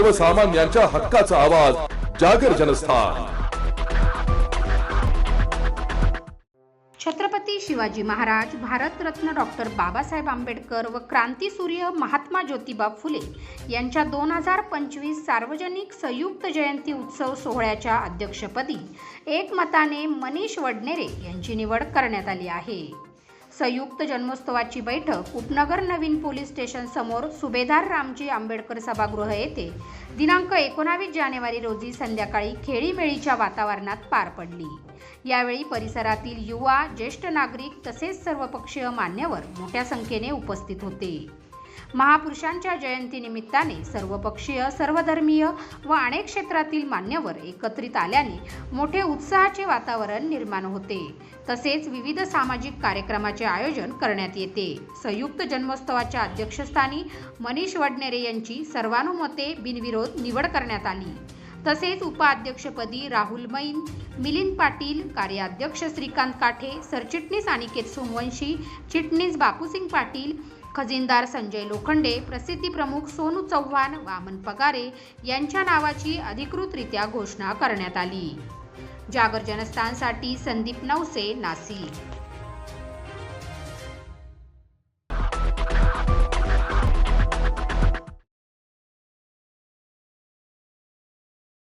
सर्वसामान्यांच्या हक्काचा आवाज जागर जनस्थान। छत्रपती शिवाजी महाराज, भारतरत्न डॉक्टर बाबासाहेब आंबेडकर व क्रांतीसूर्य महात्मा ज्योतिबा फुले यांच्या 2025 सार्वजनिक संयुक्त जयंती उत्सव सोहळ्याच्या अध्यक्षपदी एकमताने मनीष वडनेरे यांची निवड करण्यात आली आहे। संयुक्त जन्मोत्सवाची बैठक उपनगर नवीन पोलीस स्टेशन समोर सुभेदार रामजी आंबेडकर सभागृह येथे दिनांक 19 जानेवारी रोजी संध्याकाळी खेळीमेळीच्या वातावरणात पार पडली। यावेळी परिसरातील युवा, ज्येष्ठ नागरिक तसेच सर्वपक्षीय मान्यवर मोठ्या संख्येने उपस्थित होते। महापुरुषांच्या जयंतीनिमित्ताने सर्वपक्षीय, सर्वधर्मीय व अनेक क्षेत्रातील मान्यवर एकत्रित आल्याने मोठे उत्साहाचे वातावरण निर्माण होते। तसेच विविध सामाजिक कार्यक्रमाचे आयोजन करण्यात येते। संयुक्त जन्मोत्सवाच्या अध्यक्षस्थानी मनीष वडनेरे यांची सर्वानुमते बिनविरोध निवड करण्यात आली। तसेच उपाध्यक्षपदी राहुल मैन, मिलिंद पाटील, कार्याध्यक्ष श्रीकांत काठे, सरचिटणीस अनिकेत सोमवंशी, चिटणीस बापूसिंग पाटील, खजिनदार संजय लोखंडे, प्रसिद्धी प्रमुख सोनू चव्हाण, वामन पगारे यांच्या नावाची अधिकृतरित्या घोषणा करण्यात आली। जागर जनस्थानसाठी संदीप नवसे, नाशिक।